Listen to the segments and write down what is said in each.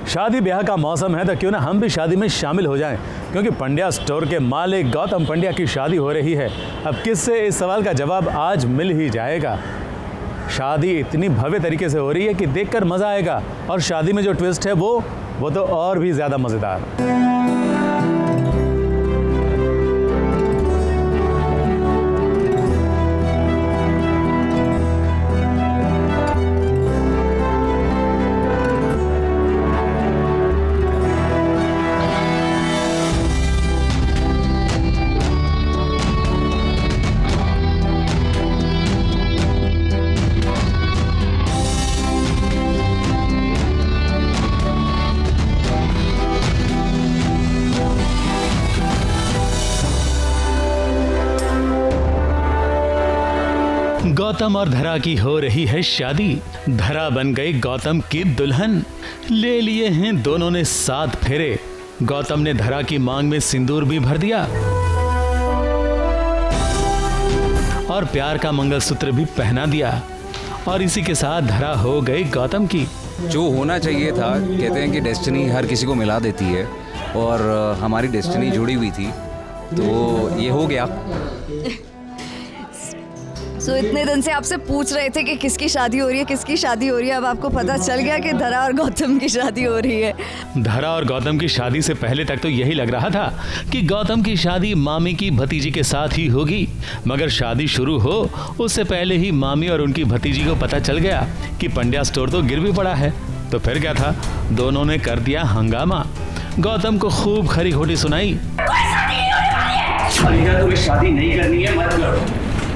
शादी ब्याह का मौसम है तो क्यों ना हम भी शादी में शामिल हो जाएं, क्योंकि पंड्या स्टोर के मालिक गौतम पंड्या की शादी हो रही है। अब किससे, इस सवाल का जवाब आज मिल ही जाएगा। शादी इतनी भव्य तरीके से हो रही है कि देखकर मज़ा आएगा, और शादी में जो ट्विस्ट है वो तो और भी ज़्यादा मज़ेदार। गौतम और धरा की हो रही है शादी। धरा बन गई गौतम की दुल्हन। ले लिए हैं दोनों ने 7 फेरे। गौतम ने धरा की मांग में सिंदूर भी भर दिया और प्यार का मंगलसूत्र भी पहना दिया, और इसी के साथ धरा हो गई गौतम की। जो होना चाहिए था, कहते हैं कि डेस्टिनी हर किसी को मिला देती है, और हमारी डेस्टिनी जुड़ी हुई थी, तो ये हो गया। तो इतने दिन से आपसे पूछ रहे थे कि किसकी शादी हो रही है, किसकी शादी हो रही है, अब आपको पता चल गया कि धरा और गौतम की शादी हो रही है। धरा और गौतम की शादी से पहले तक तो यही लग रहा था कि गौतम की शादी मामी की भतीजी के साथ ही होगी, मगर शादी शुरू हो उससे पहले ही मामी और उनकी भतीजी को पता चल गया कि पंड्या स्टोर तो गिरवी पड़ा है। तो फिर क्या था, दोनों ने कर दिया हंगामा। गौतम को खूब खरी खोटी सुनाई। तुम्हें शादी नहीं करनी है, मत करो।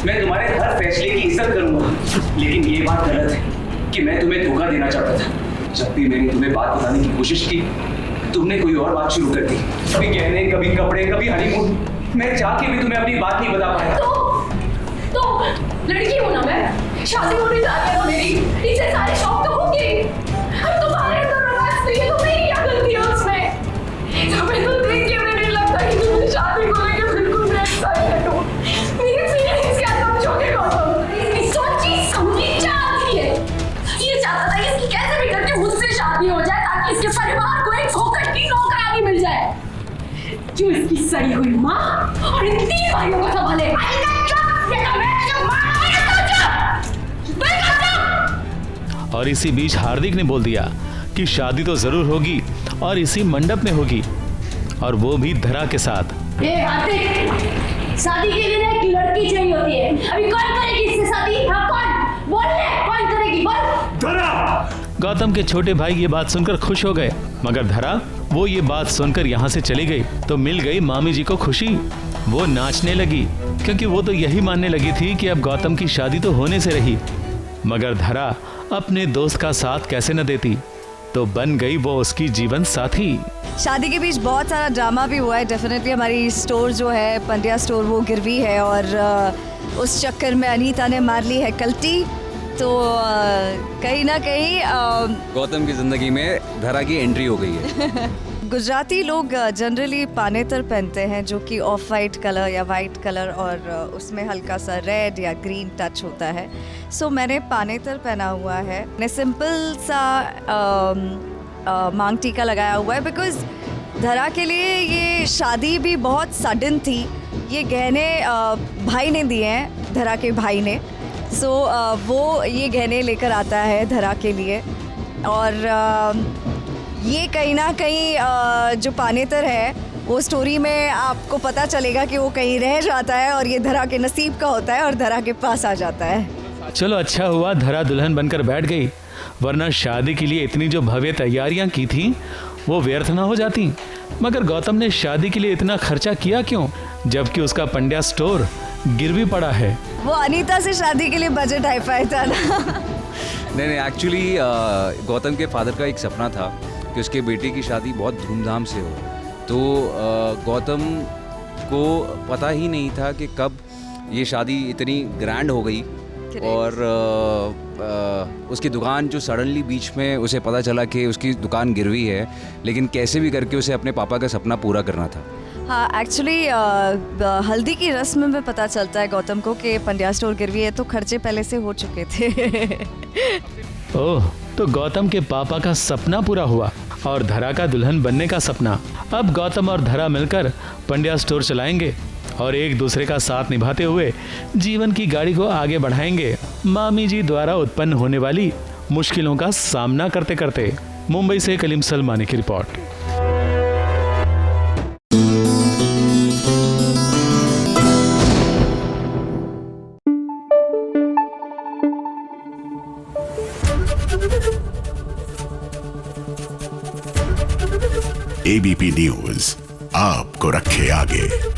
मैं तुम्हारे हर फैसले की इज्जत करूंगा, लेकिन ये बात गलत है कि मैं तुम्हें धोखा देना चाहता था। जब भी मैंने तुम्हें बात बताने की कोशिश की, तुमने कोई और बात शुरू कर दी। कभी गहने, कभी कपड़े, कभी हनीमून। मैं चाह के भी तुम्हें अपनी बात नहीं बता पाया। तो लड़की हूं ना मैं, शादी होने जा रही है मेरी, इससे सारे शौक तो होंगे। अब तुम्हारे अंदर रोमांस नहीं है तो मेरी क्या गलती है उसमें? तुम्हें तो देख के मुझे लगता है कि तुम शादी को लेकर बिल्कुल भी एक्साइटेड हो। मेरी फीलिंग्स क्या समझोगे गौतम? इसकी सोची समझी चाहती है। ये चाहता था कि इसकी कैसे भी करके मुझसे शादी हो जाए, ताकि इसके परिवार को एक फोकट की नौकरानी मिल जाए, जो इसकी सड़ी हुई माँ और इन 3 भाइयों को संभाले। और इसी बीच हार्दिक ने बोल दिया कि शादी तो जरूर होगी, और इसी मंडप में होगी, और वो भी धरा के साथ। हार्दिक, शादी के लिए एक लड़की चाहिए होती है। अभी कौन करेगी इससे शादी? हाँ, कौन? बोल ले, कौन करेगी? बोल। धरा! गौतम के छोटे भाई ये बात सुनकर खुश हो गए, मगर धरा वो ये बात सुनकर यहाँ से चली गई तो मिल गई मामी जी को खुशी। वो नाचने लगी, क्योंकि वो तो यही मानने लगी थी कि अब गौतम की शादी तो होने से रही। मगर धरा अपने दोस्त का साथ कैसे न देती, तो बन गई वो उसकी जीवन साथी। शादी के बीच बहुत सारा ड्रामा भी हुआ है। डेफिनेटली हमारी स्टोर जो है पंड्या स्टोर वो गिरवी है, और उस चक्कर में अनीता ने मार ली है कल्टी। तो कहीं ना कहीं गौतम की जिंदगी में धरा की एंट्री हो गई है। गुजराती लोग जनरली पानेतर पहनते हैं, जो कि ऑफ वाइट कलर या वाइट कलर और उसमें हल्का सा रेड या ग्रीन टच होता है। सो मैंने पानेतर पहना हुआ है। मैंने सिंपल सा मांग टीका लगाया हुआ है, बिकॉज धरा के लिए ये शादी भी बहुत सडन थी। ये गहने भाई ने दिए हैं, धरा के भाई ने। सो वो ये गहने लेकर आता है धरा के लिए, और ये कहीं ना कहीं जो पानेतर है वो स्टोरी में आपको पता चलेगा कि वो कहीं रह जाता है, और ये धरा के नसीब का होता है और धरा के पास आ जाता है। चलो अच्छा हुआ धरा दुल्हन बनकर बैठ गई, वरना शादी के लिए इतनी जो भव्य तैयारियां की थी वो व्यर्थ ना हो जाती। मगर गौतम ने शादी के लिए इतना खर्चा किया क्यों, जबकि उसका पंड्या स्टोर गिरवी पड़ा है? वो अनीता से शादी के लिए बजट हाई फाई था ना। नहीं, एक्चुअली गौतम के फादर का एक सपना था कि उसके बेटे की शादी बहुत धूमधाम से हो। तो गौतम को पता ही नहीं था कि कब ये शादी इतनी ग्रैंड हो गई, और उसकी दुकान जो सडनली बीच में उसे पता चला कि उसकी दुकान गिरवी है, लेकिन कैसे भी करके उसे अपने पापा का सपना पूरा करना था। हाँ, एक्चुअली हल्दी की रस्म में पता चलता है गौतम को कि पंड्या स्टोर गिरवी है, तो खर्चे पहले से हो चुके थे। ओह, तो गौतम के पापा का सपना पूरा हुआ। और धरा का दुल्हन बनने का सपना। अब गौतम और धरा मिलकर पंड्या स्टोर चलाएंगे और एक दूसरे का साथ निभाते हुए जीवन की गाड़ी को आगे बढ़ाएंगे, मामी जी द्वारा उत्पन्न होने वाली मुश्किलों का सामना करते करते। मुंबई से कलीम सलमानी की रिपोर्ट। एबीपी न्यूज आपको रखे आगे।